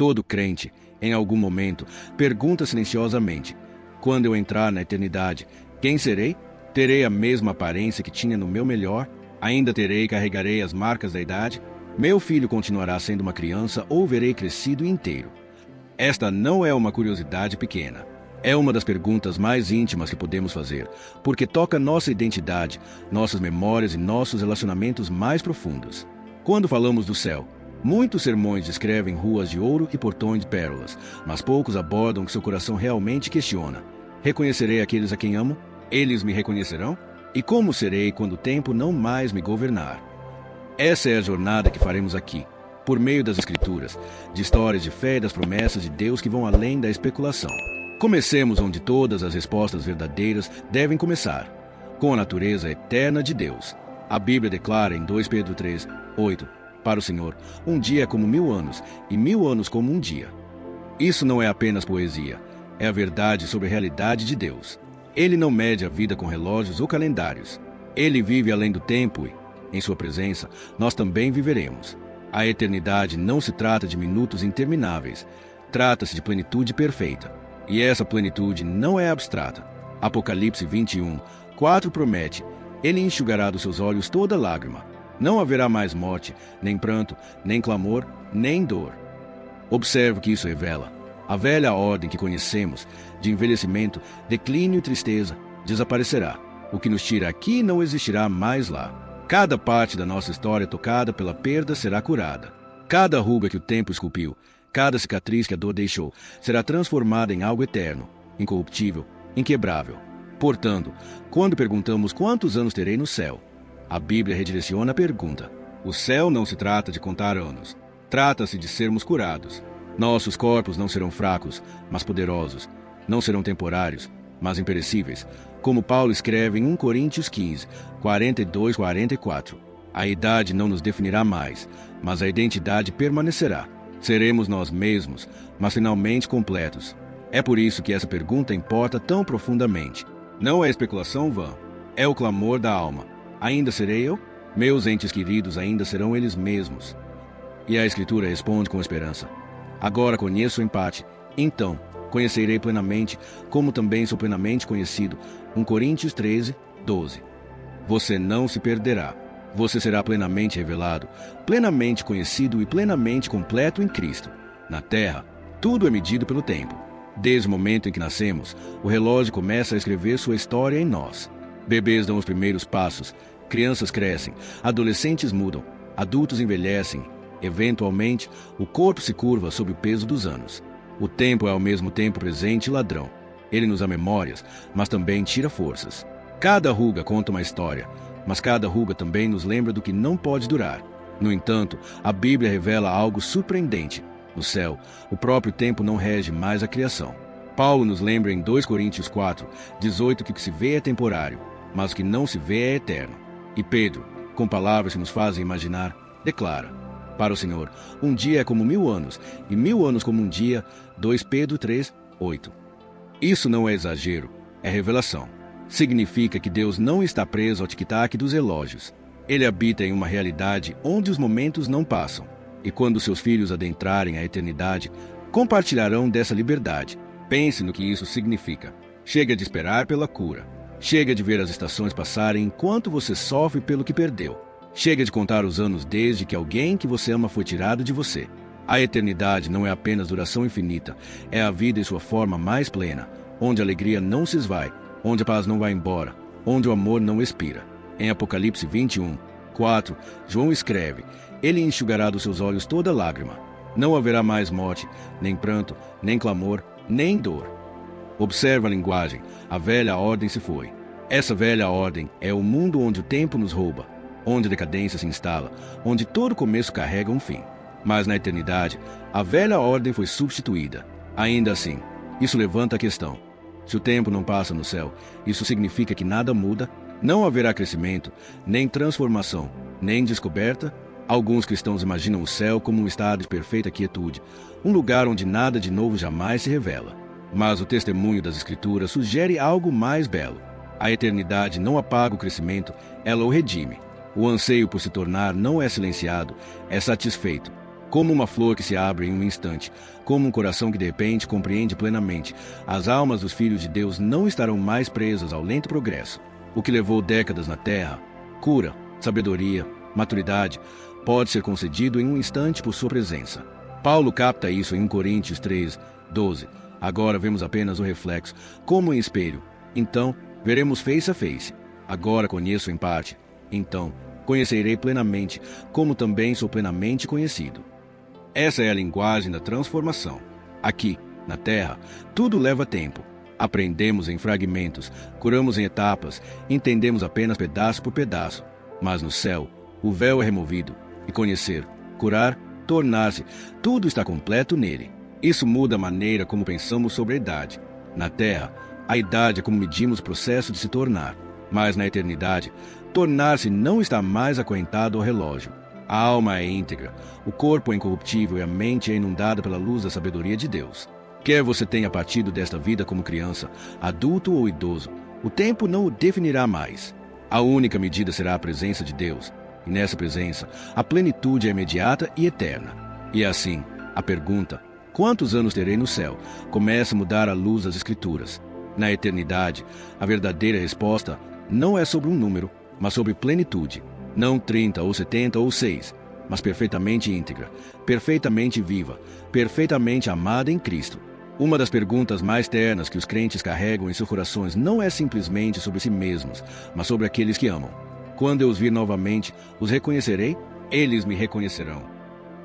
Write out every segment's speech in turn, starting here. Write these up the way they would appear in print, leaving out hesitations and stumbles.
Todo crente, em algum momento, pergunta silenciosamente: quando eu entrar na eternidade, quem serei? Terei a mesma aparência que tinha no meu melhor? Ainda carregarei as marcas da idade? Meu filho continuará sendo uma criança ou verei crescido e inteiro? Esta não é uma curiosidade pequena. É uma das perguntas mais íntimas que podemos fazer, porque toca nossa identidade, nossas memórias e nossos relacionamentos mais profundos. Quando falamos do céu, muitos sermões descrevem ruas de ouro e portões de pérolas, mas poucos abordam o que seu coração realmente questiona. Reconhecerei aqueles a quem amo? Eles me reconhecerão? E como serei quando o tempo não mais me governar? Essa é a jornada que faremos aqui, por meio das Escrituras, de histórias de fé e das promessas de Deus que vão além da especulação. Comecemos onde todas as respostas verdadeiras devem começar, com a natureza eterna de Deus. A Bíblia declara em 2 Pedro 3, 8, para o Senhor, um dia é como 1000 anos, e 1000 anos como um dia. Isso não é apenas poesia, é a verdade sobre a realidade de Deus. Ele não mede a vida com relógios ou calendários. Ele vive além do tempo e, em sua presença, nós também viveremos. A eternidade não se trata de minutos intermináveis, trata-se de plenitude perfeita. E essa plenitude não é abstrata. Apocalipse 21, 4 promete: Ele enxugará dos seus olhos toda lágrima. Não haverá mais morte, nem pranto, nem clamor, nem dor. Observe o que isso revela. A velha ordem que conhecemos, de envelhecimento, declínio e tristeza, desaparecerá. O que nos tira aqui não existirá mais lá. Cada parte da nossa história tocada pela perda será curada. Cada ruga que o tempo esculpiu, cada cicatriz que a dor deixou, será transformada em algo eterno, incorruptível, inquebrável. Portanto, quando perguntamos quantos anos terei no céu, a Bíblia redireciona a pergunta. O céu não se trata de contar anos. Trata-se de sermos curados. Nossos corpos não serão fracos, mas poderosos. Não serão temporários, mas imperecíveis. Como Paulo escreve em 1 Coríntios 15, 42, 44. A idade não nos definirá mais, mas a identidade permanecerá. Seremos nós mesmos, mas finalmente completos. É por isso que essa pergunta importa tão profundamente. Não é especulação vã, é o clamor da alma. Ainda serei eu? Meus entes queridos ainda serão eles mesmos. E a Escritura responde com esperança. Agora conheço em parte, então conhecerei plenamente, como também sou plenamente conhecido. 1 Coríntios 13, 12. Você não se perderá. Você será plenamente revelado, plenamente conhecido e plenamente completo em Cristo. Na Terra, tudo é medido pelo tempo. Desde o momento em que nascemos, o relógio começa a escrever sua história em nós. Bebês dão os primeiros passos, crianças crescem, adolescentes mudam, adultos envelhecem. Eventualmente, o corpo se curva sob o peso dos anos. O tempo é ao mesmo tempo presente e ladrão. Ele nos dá memórias, mas também tira forças. Cada ruga conta uma história, mas cada ruga também nos lembra do que não pode durar. No entanto, a Bíblia revela algo surpreendente. No céu, o próprio tempo não rege mais a criação. Paulo nos lembra em 2 Coríntios 4, 18 que o que se vê é temporário, mas o que não se vê é eterno. E Pedro, com palavras que nos fazem imaginar, declara: para o Senhor, um dia é como 1000 anos, e 1000 anos como um dia. 2 Pedro 3, 8. Isso não é exagero, é revelação. Significa que Deus não está preso ao tic-tac dos relógios. Ele habita em uma realidade onde os momentos não passam. E quando seus filhos adentrarem a eternidade, compartilharão dessa liberdade. Pense no que isso significa. Chega de esperar pela cura. Chega de ver as estações passarem enquanto você sofre pelo que perdeu. Chega de contar os anos desde que alguém que você ama foi tirado de você. A eternidade não é apenas duração infinita, é a vida em sua forma mais plena, onde a alegria não se esvai, onde a paz não vai embora, onde o amor não expira. Em Apocalipse 21, 4, João escreve: Ele enxugará dos seus olhos toda lágrima. Não haverá mais morte, nem pranto, nem clamor, nem dor. Observa a linguagem. A velha ordem se foi. Essa velha ordem é o mundo onde o tempo nos rouba, onde a decadência se instala, onde todo começo carrega um fim. Mas na eternidade, a velha ordem foi substituída. Ainda assim, isso levanta a questão: se o tempo não passa no céu, isso significa que nada muda? Não haverá crescimento, nem transformação, nem descoberta? Alguns cristãos imaginam o céu como um estado de perfeita quietude, um lugar onde nada de novo jamais se revela. Mas o testemunho das Escrituras sugere algo mais belo. A eternidade não apaga o crescimento, ela o redime. O anseio por se tornar não é silenciado, é satisfeito. Como uma flor que se abre em um instante, como um coração que de repente compreende plenamente, as almas dos filhos de Deus não estarão mais presas ao lento progresso. O que levou décadas na terra, cura, sabedoria, maturidade, pode ser concedido em um instante por sua presença. Paulo capta isso em 1 Coríntios 3, 12. Agora vemos apenas o reflexo, como em espelho. Então, veremos face a face. Agora conheço em parte. Então, conhecerei plenamente, como também sou plenamente conhecido. Essa é a linguagem da transformação. Aqui, na Terra, tudo leva tempo. Aprendemos em fragmentos, curamos em etapas, entendemos apenas pedaço por pedaço. Mas no céu, o véu é removido, e conhecer, curar, tornar-se, tudo está completo nele. Isso muda a maneira como pensamos sobre a idade. Na Terra, a idade é como medimos o processo de se tornar. Mas na eternidade, tornar-se não está mais acorrentado ao relógio. A alma é íntegra, o corpo é incorruptível e a mente é inundada pela luz da sabedoria de Deus. Quer você tenha partido desta vida como criança, adulto ou idoso, o tempo não o definirá mais. A única medida será a presença de Deus, e nessa presença, a plenitude é imediata e eterna. E assim, a pergunta, quantos anos terei no céu, começa a mudar à luz das Escrituras. Na eternidade, a verdadeira resposta não é sobre um número, mas sobre plenitude. Não 30 ou 70 ou 6, mas perfeitamente íntegra, perfeitamente viva, perfeitamente amada em Cristo. Uma das perguntas mais ternas que os crentes carregam em seus corações não é simplesmente sobre si mesmos, mas sobre aqueles que amam. Quando eu os vir novamente, os reconhecerei? Eles me reconhecerão.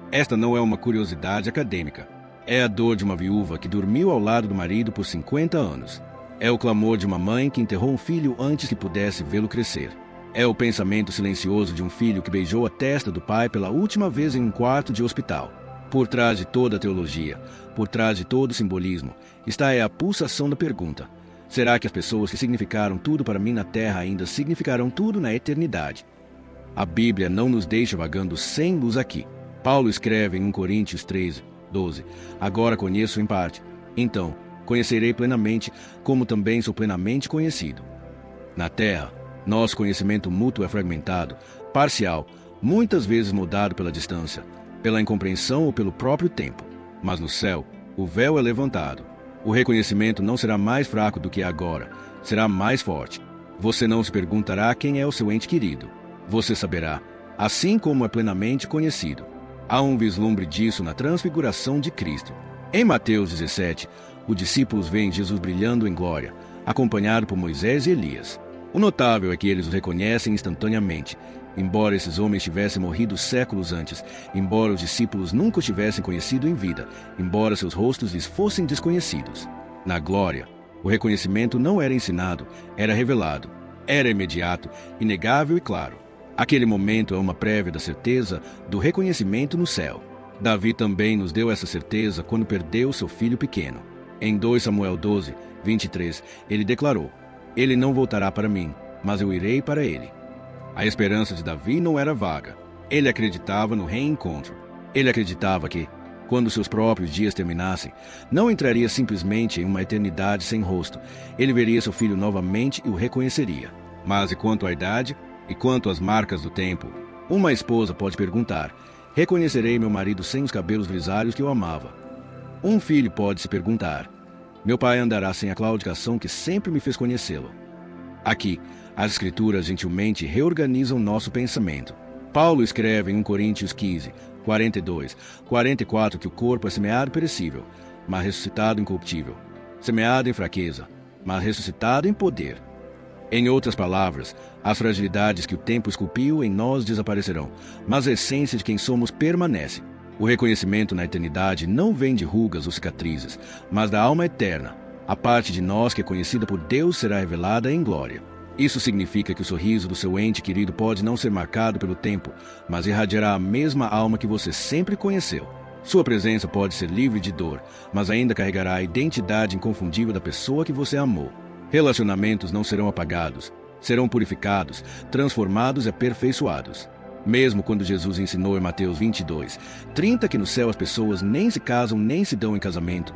Esta não é uma curiosidade acadêmica. É a dor de uma viúva que dormiu ao lado do marido por 50 anos. É o clamor de uma mãe que enterrou um filho antes que pudesse vê-lo crescer. É o pensamento silencioso de um filho que beijou a testa do pai pela última vez em um quarto de hospital. Por trás de toda a teologia, por trás de todo o simbolismo, está a pulsação da pergunta: será que as pessoas que significaram tudo para mim na terra ainda significarão tudo na eternidade? A Bíblia não nos deixa vagando sem luz aqui. Paulo escreve em 1 Coríntios 13, 12: agora conheço em parte, então conhecerei plenamente, como também sou plenamente conhecido. Na terra, nosso conhecimento mútuo é fragmentado, parcial, muitas vezes mudado pela distância, pela incompreensão ou pelo próprio tempo. Mas no céu, o véu é levantado. O reconhecimento não será mais fraco do que é agora, será mais forte. Você não se perguntará quem é o seu ente querido. Você saberá, assim como é plenamente conhecido. Há um vislumbre disso na transfiguração de Cristo. Em Mateus 17, os discípulos veem Jesus brilhando em glória, acompanhado por Moisés e Elias. O notável é que eles os reconhecem instantaneamente. Embora esses homens tivessem morrido séculos antes, embora os discípulos nunca os tivessem conhecido em vida, embora seus rostos lhes fossem desconhecidos. Na glória, o reconhecimento não era ensinado, era revelado. Era imediato, inegável e claro. Aquele momento é uma prévia da certeza do reconhecimento no céu. Davi também nos deu essa certeza quando perdeu seu filho pequeno. Em 2 Samuel 12, 23, ele declarou: ele não voltará para mim, mas eu irei para ele. A esperança de Davi não era vaga. Ele acreditava no reencontro. Ele acreditava que, quando seus próprios dias terminassem, não entraria simplesmente em uma eternidade sem rosto. Ele veria seu filho novamente e o reconheceria. Mas e quanto à idade? E quanto às marcas do tempo? Uma esposa pode perguntar: reconhecerei meu marido sem os cabelos grisalhos que eu amava? Um filho pode se perguntar: meu pai andará sem a claudicação que sempre me fez conhecê-lo? Aqui, as Escrituras gentilmente reorganizam nosso pensamento. Paulo escreve em 1 Coríntios 15, 42, 44 que o corpo é semeado perecível, mas ressuscitado incorruptível. Semeado em fraqueza, mas ressuscitado em poder. Em outras palavras, as fragilidades que o tempo esculpiu em nós desaparecerão, mas a essência de quem somos permanece. O reconhecimento na eternidade não vem de rugas ou cicatrizes, mas da alma eterna. A parte de nós que é conhecida por Deus será revelada em glória. Isso significa que o sorriso do seu ente querido pode não ser marcado pelo tempo, mas irradiará a mesma alma que você sempre conheceu. Sua presença pode ser livre de dor, mas ainda carregará a identidade inconfundível da pessoa que você amou. Relacionamentos não serão apagados, serão purificados, transformados e aperfeiçoados. Mesmo quando Jesus ensinou em Mateus 22, 30 que no céu as pessoas nem se casam nem se dão em casamento,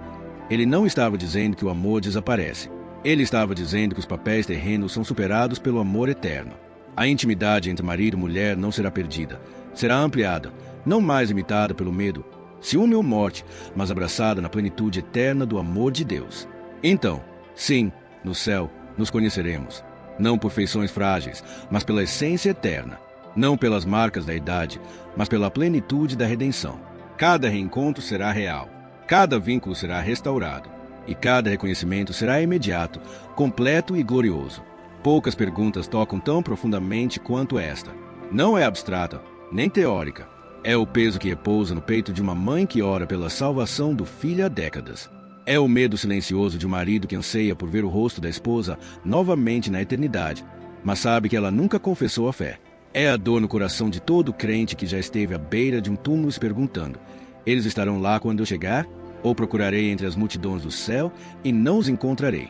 ele não estava dizendo que o amor desaparece. Ele estava dizendo que os papéis terrenos são superados pelo amor eterno. A intimidade entre marido e mulher não será perdida, será ampliada, não mais limitada pelo medo, ciúme ou morte, mas abraçada na plenitude eterna do amor de Deus. Então, sim, no céu, nos conheceremos, não por feições frágeis, mas pela essência eterna, não pelas marcas da idade, mas pela plenitude da redenção. Cada reencontro será real, cada vínculo será restaurado, e cada reconhecimento será imediato, completo e glorioso. Poucas perguntas tocam tão profundamente quanto esta. Não é abstrata, nem teórica. É o peso que repousa no peito de uma mãe que ora pela salvação do filho há décadas. É o medo silencioso de um marido que anseia por ver o rosto da esposa novamente na eternidade, mas sabe que ela nunca confessou a fé. É a dor no coração de todo crente que já esteve à beira de um túmulo se perguntando: eles estarão lá quando eu chegar? Ou procurarei entre as multidões do céu e não os encontrarei?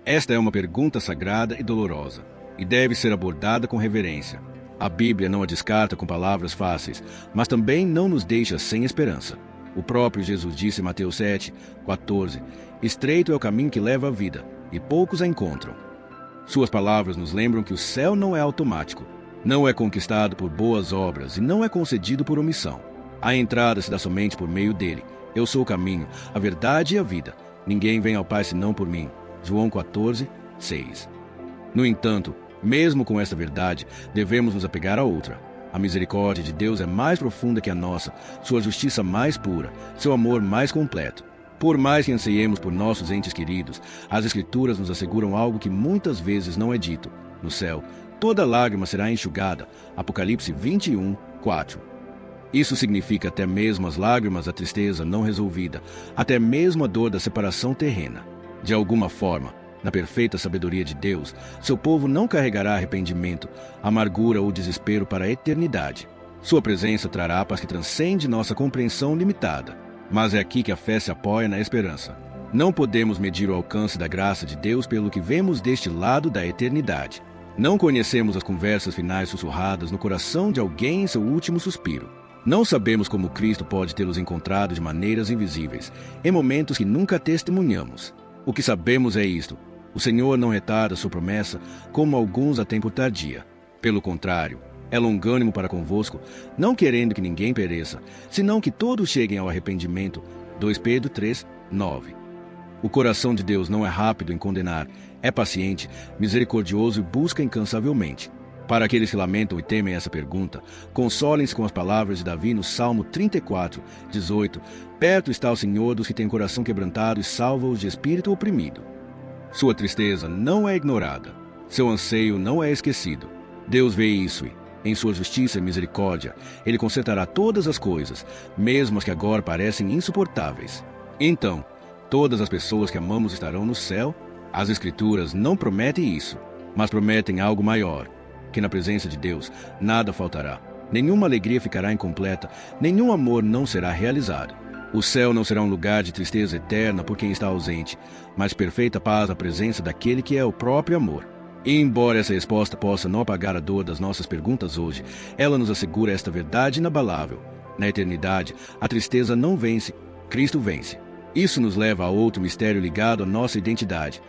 Esta é uma pergunta sagrada e dolorosa, e deve ser abordada com reverência. A Bíblia não a descarta com palavras fáceis, mas também não nos deixa sem esperança. O próprio Jesus disse em Mateus 7:14: estreito é o caminho que leva à vida, e poucos a encontram. Suas palavras nos lembram que o céu não é automático, não é conquistado por boas obras e não é concedido por omissão. A entrada se dá somente por meio dele. Eu sou o caminho, a verdade e a vida. Ninguém vem ao Pai senão por mim. João 14:6. No entanto, mesmo com esta verdade, devemos nos apegar a outra. A misericórdia de Deus é mais profunda que a nossa, sua justiça mais pura, seu amor mais completo. Por mais que anseiemos por nossos entes queridos, as Escrituras nos asseguram algo que muitas vezes não é dito. No céu, toda lágrima será enxugada. Apocalipse 21:4. Isso significa até mesmo as lágrimas da tristeza não resolvida, até mesmo a dor da separação terrena. De alguma forma, na perfeita sabedoria de Deus, seu povo não carregará arrependimento, amargura ou desespero para a eternidade. Sua presença trará paz que transcende nossa compreensão limitada. Mas é aqui que a fé se apoia na esperança. Não podemos medir o alcance da graça de Deus pelo que vemos deste lado da eternidade. Não conhecemos as conversas finais sussurradas no coração de alguém em seu último suspiro. Não sabemos como Cristo pode tê-los encontrado de maneiras invisíveis, em momentos que nunca testemunhamos. O que sabemos é isto: o Senhor não retarda sua promessa, como alguns a têm por tardia. Pelo contrário, é longânimo para convosco, não querendo que ninguém pereça, senão que todos cheguem ao arrependimento. 2 Pedro 3:9. O coração de Deus não é rápido em condenar, é paciente, misericordioso e busca incansavelmente. Para aqueles que lamentam e temem essa pergunta, consolem-se com as palavras de Davi no Salmo 34:18. Perto está o Senhor dos que têm coração quebrantado e salva-os de espírito oprimido. Sua tristeza não é ignorada, seu anseio não é esquecido. Deus vê isso e, em sua justiça e misericórdia, Ele consertará todas as coisas, mesmo as que agora parecem insuportáveis. Então, todas as pessoas que amamos estarão no céu. As Escrituras não prometem isso, mas prometem algo maior: que na presença de Deus nada faltará, nenhuma alegria ficará incompleta, nenhum amor não será realizado. O céu não será um lugar de tristeza eterna por quem está ausente, mas perfeita paz na presença daquele que é o próprio amor. E embora essa resposta possa não apagar a dor das nossas perguntas hoje, ela nos assegura esta verdade inabalável: na eternidade, a tristeza não vence, Cristo vence. Isso nos leva a outro mistério ligado à nossa identidade: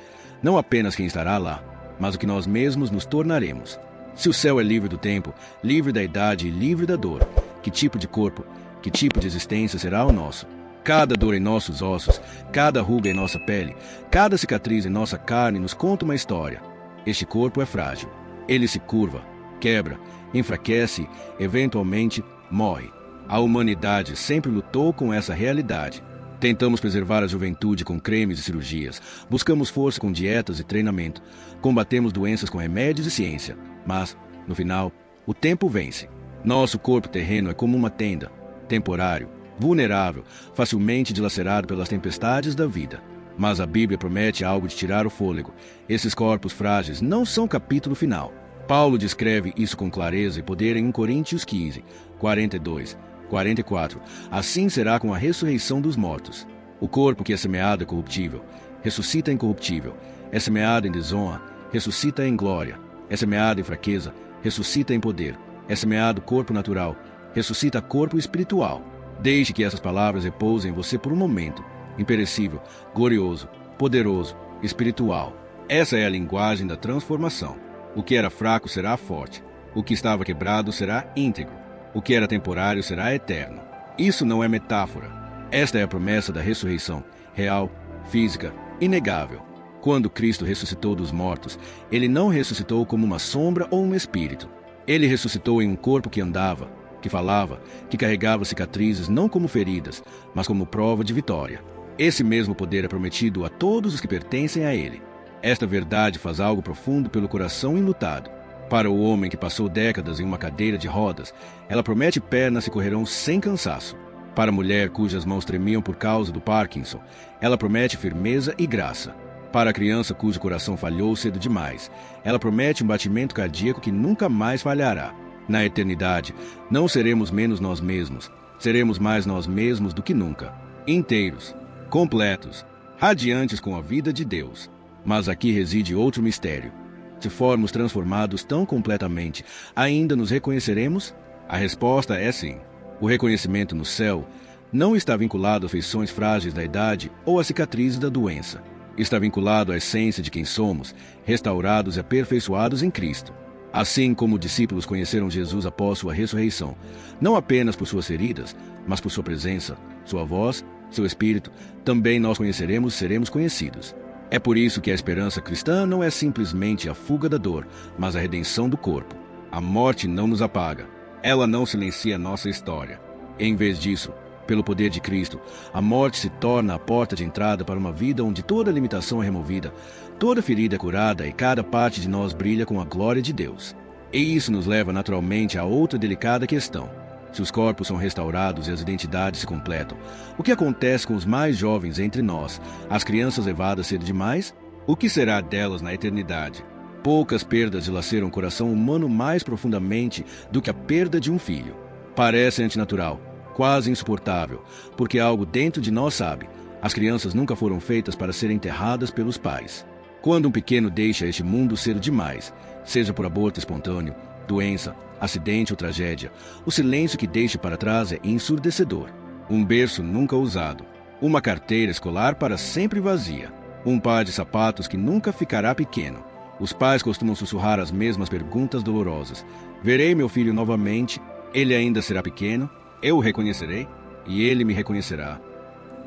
não apenas quem estará lá, mas o que nós mesmos nos tornaremos. Se o céu é livre do tempo, livre da idade e livre da dor, que tipo de corpo, que tipo de existência será o nosso? Cada dor em nossos ossos, cada ruga em nossa pele, cada cicatriz em nossa carne nos conta uma história. Este corpo é frágil. Ele se curva, quebra, enfraquece, eventualmente morre. A humanidade sempre lutou com essa realidade. Tentamos preservar a juventude com cremes e cirurgias, buscamos força com dietas e treinamento, combatemos doenças com remédios e ciência. Mas, no final, o tempo vence. Nosso corpo terreno é como uma tenda, temporário, vulnerável, facilmente dilacerado pelas tempestades da vida. Mas a Bíblia promete algo de tirar o fôlego. Esses corpos frágeis não são capítulo final. Paulo descreve isso com clareza e poder em 1 Coríntios 15:42-44. Assim será com a ressurreição dos mortos. O corpo que é semeado é corruptível, ressuscita incorruptível. É semeado em desonra, ressuscita em glória. É semeado em fraqueza, ressuscita em poder. É semeado corpo natural, ressuscita corpo espiritual. Deixe que essas palavras repousem em você por um momento. Imperecível, glorioso, poderoso, espiritual. Essa é a linguagem da transformação. O que era fraco será forte. O que estava quebrado será íntegro. O que era temporário será eterno. Isso não é metáfora. Esta é a promessa da ressurreição, real, física, inegável. Quando Cristo ressuscitou dos mortos, ele não ressuscitou como uma sombra ou um espírito. Ele ressuscitou em um corpo que andava, que falava, que carregava cicatrizes não como feridas, mas como prova de vitória. Esse mesmo poder é prometido a todos os que pertencem a ele. Esta verdade faz algo profundo pelo coração enlutado. Para o homem que passou décadas em uma cadeira de rodas, ela promete pernas que correrão sem cansaço. Para a mulher cujas mãos tremiam por causa do Parkinson, ela promete firmeza e graça. Para a criança cujo coração falhou cedo demais, ela promete um batimento cardíaco que nunca mais falhará. Na eternidade, não seremos menos nós mesmos, seremos mais nós mesmos do que nunca. Inteiros, completos, radiantes com a vida de Deus. Mas aqui reside outro mistério. Se formos transformados tão completamente, ainda nos reconheceremos? A resposta é sim. O reconhecimento no céu não está vinculado às feições frágeis da idade ou às cicatrizes da doença. Está vinculado à essência de quem somos, restaurados e aperfeiçoados em Cristo. Assim como os discípulos conheceram Jesus após sua ressurreição, não apenas por suas feridas, mas por sua presença, sua voz, seu espírito, também nós conheceremos e seremos conhecidos. É por isso que a esperança cristã não é simplesmente a fuga da dor, mas a redenção do corpo. A morte não nos apaga. Ela não silencia nossa história. Em vez disso, pelo poder de Cristo, a morte se torna a porta de entrada para uma vida onde toda limitação é removida, toda ferida é curada e cada parte de nós brilha com a glória de Deus. E isso nos leva naturalmente a outra delicada questão. Se os corpos são restaurados e as identidades se completam, o que acontece com os mais jovens entre nós, as crianças levadas cedo demais? O que será delas na eternidade? Poucas perdas dilaceram o coração humano mais profundamente do que a perda de um filho. Parece antinatural, quase insuportável, porque algo dentro de nós sabe: as crianças nunca foram feitas para serem enterradas pelos pais. Quando um pequeno deixa este mundo cedo demais, seja por aborto espontâneo, doença, acidente ou tragédia, o silêncio que deixa para trás é ensurdecedor. Um berço nunca usado, uma carteira escolar para sempre vazia, um par de sapatos que nunca ficará pequeno. Os pais costumam sussurrar as mesmas perguntas dolorosas. Verei meu filho novamente? Ele ainda será pequeno? Eu o reconhecerei? E ele me reconhecerá.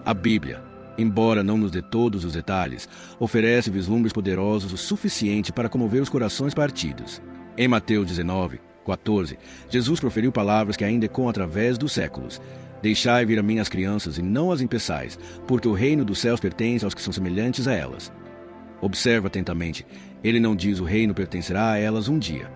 A Bíblia, embora não nos dê todos os detalhes, oferece vislumbres poderosos o suficiente para comover os corações partidos. Em Mateus 19:14, Jesus proferiu palavras que ainda ecoam através dos séculos. Deixai vir a mim as crianças e não as impeçais, porque o reino dos céus pertence aos que são semelhantes a elas. Observa atentamente. Ele não diz o reino pertencerá a elas um dia.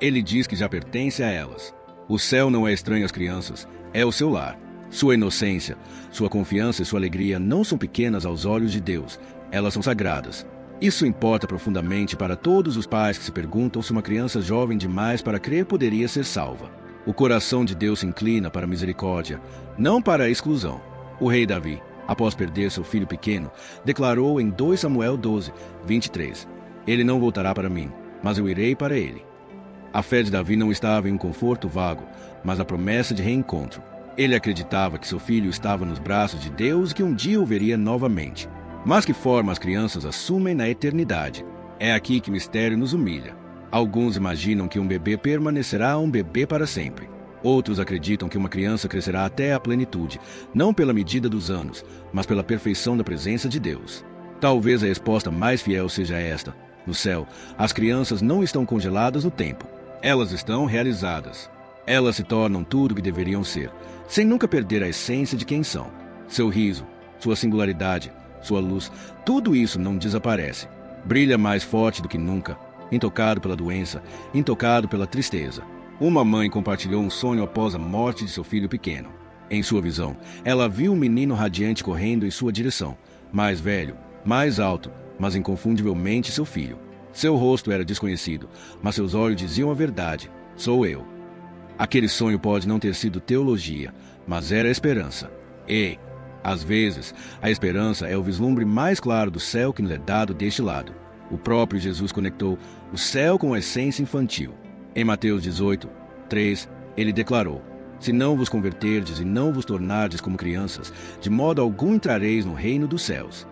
Ele diz que já pertence a elas. O céu não é estranho às crianças, é o seu lar. Sua inocência, sua confiança e sua alegria não são pequenas aos olhos de Deus, elas são sagradas. Isso importa profundamente para todos os pais que se perguntam se uma criança jovem demais para crer poderia ser salva. O coração de Deus se inclina para a misericórdia, não para a exclusão. O rei Davi, após perder seu filho pequeno, declarou em 2 Samuel 12:23, ele não voltará para mim, mas eu irei para ele. A fé de Davi não estava em um conforto vago, mas na promessa de reencontro. Ele acreditava que seu filho estava nos braços de Deus e que um dia o veria novamente. Mas que forma as crianças assumem na eternidade? É aqui que o mistério nos humilha. Alguns imaginam que um bebê permanecerá um bebê para sempre. Outros acreditam que uma criança crescerá até a plenitude, não pela medida dos anos, mas pela perfeição da presença de Deus. Talvez a resposta mais fiel seja esta. No céu, as crianças não estão congeladas no tempo. Elas estão realizadas. Elas se tornam tudo o que deveriam ser, sem nunca perder a essência de quem são. Seu riso, sua singularidade, sua luz, tudo isso não desaparece. Brilha mais forte do que nunca, intocado pela doença, intocado pela tristeza. Uma mãe compartilhou um sonho após a morte de seu filho pequeno. Em sua visão, ela viu um menino radiante correndo em sua direção, mais velho, mais alto, mas inconfundivelmente seu filho. Seu rosto era desconhecido, mas seus olhos diziam a verdade: sou eu. Aquele sonho pode não ter sido teologia, mas era esperança. E, às vezes, a esperança é o vislumbre mais claro do céu que nos é dado deste lado. O próprio Jesus conectou o céu com a essência infantil. Em Mateus 18:3, ele declarou: se não vos converterdes e não vos tornardes como crianças, de modo algum entrareis no reino dos céus.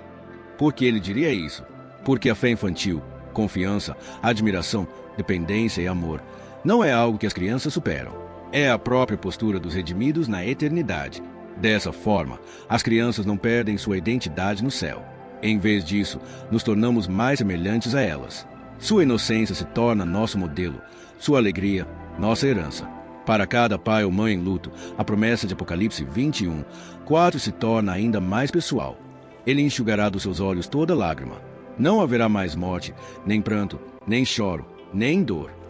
Por que ele diria isso? Porque a fé infantil, confiança, admiração, dependência e amor não é algo que as crianças superam. É a própria postura dos redimidos na eternidade. Dessa forma, as crianças não perdem sua identidade no céu. Em vez disso, nos tornamos mais semelhantes a elas. Sua inocência se torna nosso modelo, sua alegria, nossa herança. Para cada pai ou mãe em luto, a promessa de Apocalipse 21:4 se torna ainda mais pessoal. Ele enxugará dos seus olhos toda lágrima. Não haverá mais morte, nem pranto, nem choro, nem dor.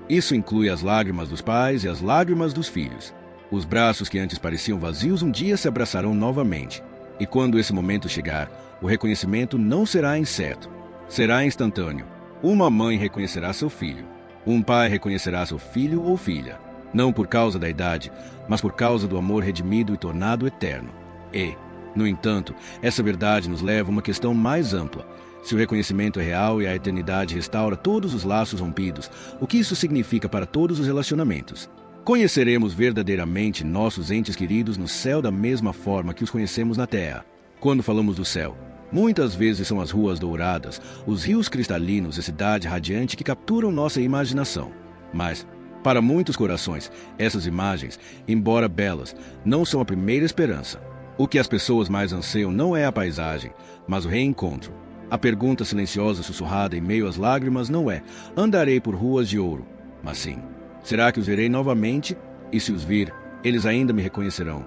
Isso inclui as lágrimas dos pais e as lágrimas dos filhos. Os braços que antes pareciam vazios um dia se abraçarão novamente. E quando esse momento chegar, o reconhecimento não será incerto. Será instantâneo. Uma mãe reconhecerá seu filho. Um pai reconhecerá seu filho ou filha. Não por causa da idade, mas por causa do amor redimido e tornado eterno. E, no entanto, essa verdade nos leva a uma questão mais ampla. Se o reconhecimento é real e a eternidade restaura todos os laços rompidos, o que isso significa para todos os relacionamentos? Conheceremos verdadeiramente nossos entes queridos no céu da mesma forma que os conhecemos na terra. Quando falamos do céu, muitas vezes são as ruas douradas, os rios cristalinos e cidade radiante que capturam nossa imaginação. Mas, para muitos corações, essas imagens, embora belas, não são a primeira esperança. O que as pessoas mais anseiam não é a paisagem, mas o reencontro. A pergunta silenciosa sussurrada em meio às lágrimas não é: andarei por ruas de ouro? Mas sim: será que os verei novamente? E se os vir, eles ainda me reconhecerão?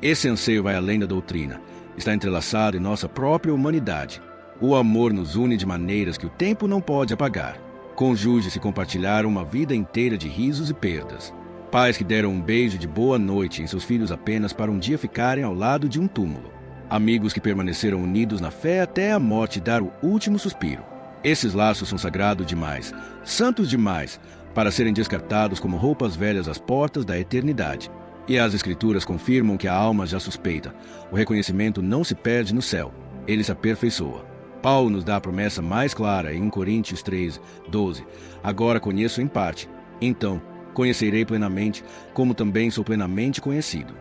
Esse anseio vai além da doutrina. Está entrelaçado em nossa própria humanidade. O amor nos une de maneiras que o tempo não pode apagar. Cônjuges compartilharam uma vida inteira de risos e perdas. Pais que deram um beijo de boa noite em seus filhos apenas para um dia ficarem ao lado de um túmulo. Amigos que permaneceram unidos na fé até a morte dar o último suspiro. Esses laços são sagrados demais, santos demais, para serem descartados como roupas velhas às portas da eternidade. E as Escrituras confirmam que a alma já suspeita. O reconhecimento não se perde no céu, ele se aperfeiçoa. Paulo nos dá a promessa mais clara em 1 Coríntios 3:12. Agora conheço em parte, então conhecerei plenamente, como também sou plenamente conhecido.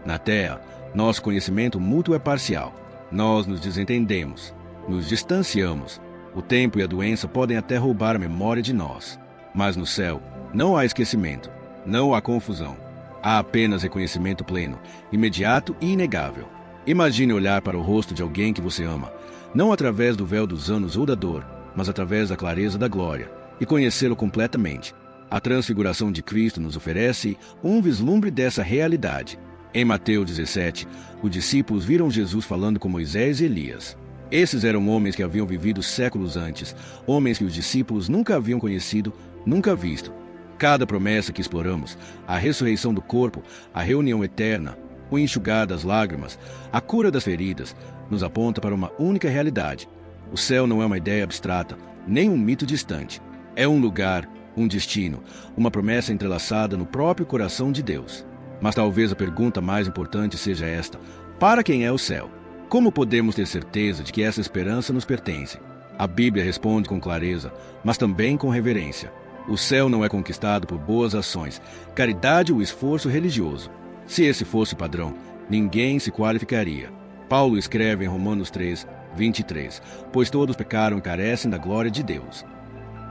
Na terra, nosso conhecimento mútuo é parcial. Nós nos desentendemos, nos distanciamos. O tempo e a doença podem até roubar a memória de nós. Mas no céu, não há esquecimento, não há confusão. Há apenas reconhecimento pleno, imediato e inegável. Imagine olhar para o rosto de alguém que você ama, não através do véu dos anos ou da dor, mas através da clareza da glória, e conhecê-lo completamente. A transfiguração de Cristo nos oferece um vislumbre dessa realidade. Em Mateus 17, os discípulos viram Jesus falando com Moisés e Elias. Esses eram homens que haviam vivido séculos antes, homens que os discípulos nunca haviam conhecido, nunca visto. Cada promessa que exploramos, a ressurreição do corpo, a reunião eterna, o enxugar das lágrimas, a cura das feridas, nos aponta para uma única realidade. O céu não é uma ideia abstrata, nem um mito distante. É um lugar, um destino, uma promessa entrelaçada no próprio coração de Deus. Mas talvez a pergunta mais importante seja esta: para quem é o céu? Como podemos ter certeza de que essa esperança nos pertence? A Bíblia responde com clareza, mas também com reverência. O céu não é conquistado por boas ações, caridade ou esforço religioso. Se esse fosse o padrão, ninguém se qualificaria. Paulo escreve em Romanos 3:23, pois todos pecaram e carecem da glória de Deus.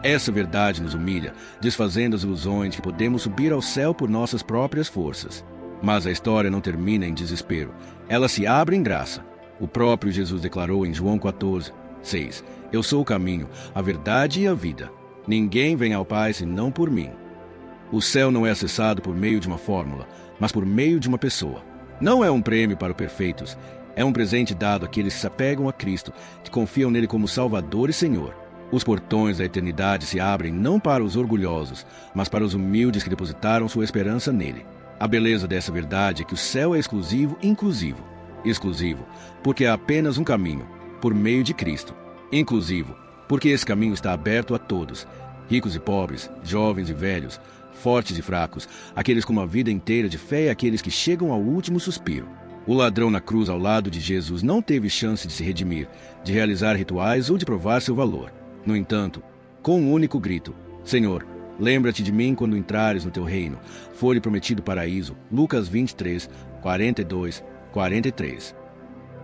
Essa verdade nos humilha, desfazendo as ilusões de que podemos subir ao céu por nossas próprias forças. Mas a história não termina em desespero. Ela se abre em graça. O próprio Jesus declarou em João 14:6, eu sou o caminho, a verdade e a vida. Ninguém vem ao Pai senão por mim. O céu não é acessado por meio de uma fórmula, mas por meio de uma pessoa. Não é um prêmio para os perfeitos. É um presente dado àqueles que se apegam a Cristo, que confiam nele como Salvador e Senhor. Os portões da eternidade se abrem não para os orgulhosos, mas para os humildes que depositaram sua esperança nele. A beleza dessa verdade é que o céu é exclusivo e inclusivo. Exclusivo, porque há apenas um caminho, por meio de Cristo. Inclusivo, porque esse caminho está aberto a todos, ricos e pobres, jovens e velhos, fortes e fracos, aqueles com uma vida inteira de fé e aqueles que chegam ao último suspiro. O ladrão na cruz ao lado de Jesus não teve chance de se redimir, de realizar rituais ou de provar seu valor. No entanto, com um único grito: Senhor, lembra-te de mim quando entrares no teu reino, foi-lhe prometido paraíso. Lucas 23:42-43.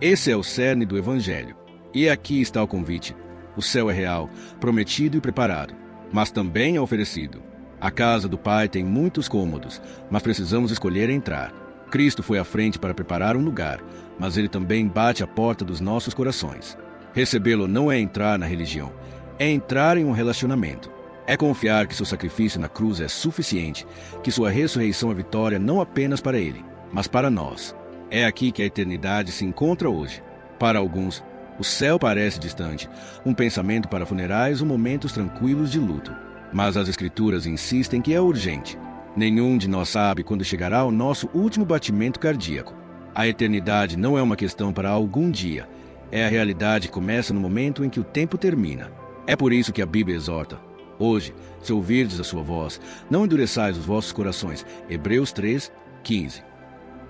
Esse é o cerne do Evangelho. E aqui está o convite. O céu é real, prometido e preparado, mas também é oferecido. A casa do Pai tem muitos cômodos, mas precisamos escolher entrar. Cristo foi à frente para preparar um lugar, mas ele também bate à porta dos nossos corações. Recebê-lo não é entrar na religião, é entrar em um relacionamento. É confiar que seu sacrifício na cruz é suficiente, que sua ressurreição é vitória não apenas para ele, mas para nós. É aqui que a eternidade se encontra hoje. Para alguns, o céu parece distante, um pensamento para funerais ou momentos tranquilos de luto. Mas as Escrituras insistem que é urgente. Nenhum de nós sabe quando chegará o nosso último batimento cardíaco. A eternidade não é uma questão para algum dia. É a realidade que começa no momento em que o tempo termina. É por isso que a Bíblia exorta: hoje, se ouvirdes a sua voz, não endureçais os vossos corações. Hebreus 3:15.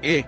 E,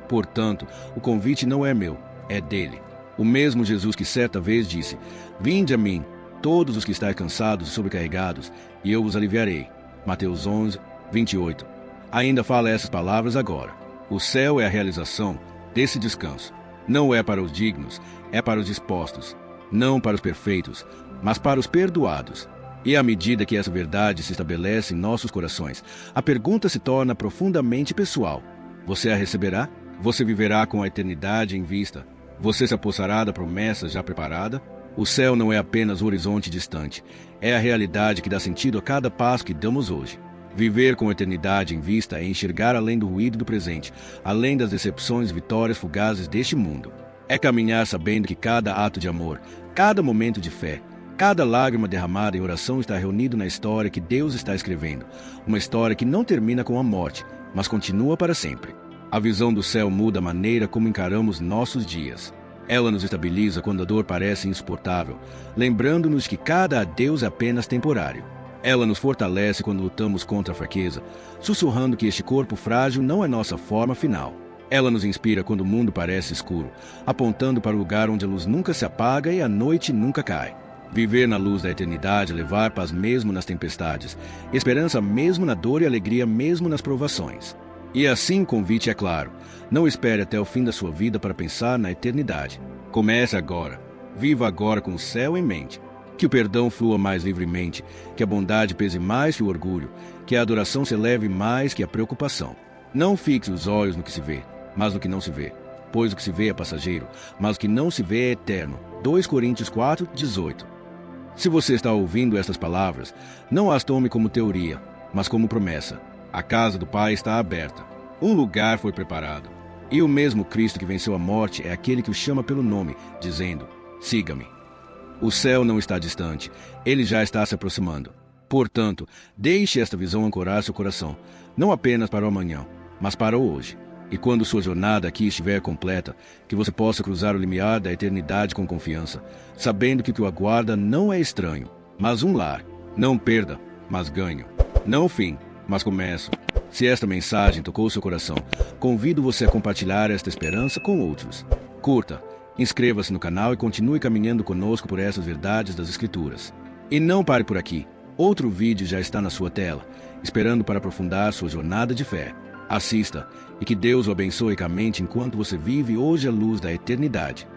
portanto, o convite não é meu, é dele. O mesmo Jesus que certa vez disse: vinde a mim, todos os que estáis cansados e sobrecarregados, e eu vos aliviarei. Mateus 11:28. Ainda fala essas palavras agora. O céu é a realização desse descanso. Não é para os dignos, é para os dispostos. Não para os perfeitos, mas para os perdoados. E à medida que essa verdade se estabelece em nossos corações, a pergunta se torna profundamente pessoal. Você a receberá? Você viverá com a eternidade em vista? Você se apossará da promessa já preparada? O céu não é apenas um horizonte distante, é a realidade que dá sentido a cada passo que damos hoje. Viver com a eternidade em vista é enxergar além do ruído do presente, além das decepções e vitórias fugazes deste mundo. É caminhar sabendo que cada ato de amor, cada momento de fé, cada lágrima derramada em oração está reunido na história que Deus está escrevendo. Uma história que não termina com a morte, mas continua para sempre. A visão do céu muda a maneira como encaramos nossos dias. Ela nos estabiliza quando a dor parece insuportável, lembrando-nos que cada adeus é apenas temporário. Ela nos fortalece quando lutamos contra a fraqueza, sussurrando que este corpo frágil não é nossa forma final. Ela nos inspira quando o mundo parece escuro, apontando para o lugar onde a luz nunca se apaga e a noite nunca cai. Viver na luz da eternidade é levar paz mesmo nas tempestades, esperança mesmo na dor e alegria mesmo nas provações. E assim o convite é claro: não espere até o fim da sua vida para pensar na eternidade. Comece agora. Viva agora com o céu em mente. Que o perdão flua mais livremente, que a bondade pese mais que o orgulho, que a adoração se eleve mais que a preocupação. Não fixe os olhos no que se vê, mas no que não se vê. Pois o que se vê é passageiro, mas o que não se vê é eterno. 2 Coríntios 4:18. Se você está ouvindo estas palavras, não as tome como teoria, mas como promessa. A casa do Pai está aberta. Um lugar foi preparado. E o mesmo Cristo que venceu a morte é aquele que o chama pelo nome, dizendo: siga-me. O céu não está distante, ele já está se aproximando. Portanto, deixe esta visão ancorar seu coração, não apenas para o amanhã, mas para o hoje. E quando sua jornada aqui estiver completa, que você possa cruzar o limiar da eternidade com confiança, sabendo que o que o aguarda não é estranho, mas um lar. Não perda, mas ganho. Não fim, mas começo. Se esta mensagem tocou seu coração, convido você a compartilhar esta esperança com outros. Curta, inscreva-se no canal e continue caminhando conosco por essas verdades das Escrituras. E não pare por aqui. Outro vídeo já está na sua tela, esperando para aprofundar sua jornada de fé. Assista, e que Deus o abençoe ricamente enquanto você vive hoje a luz da eternidade.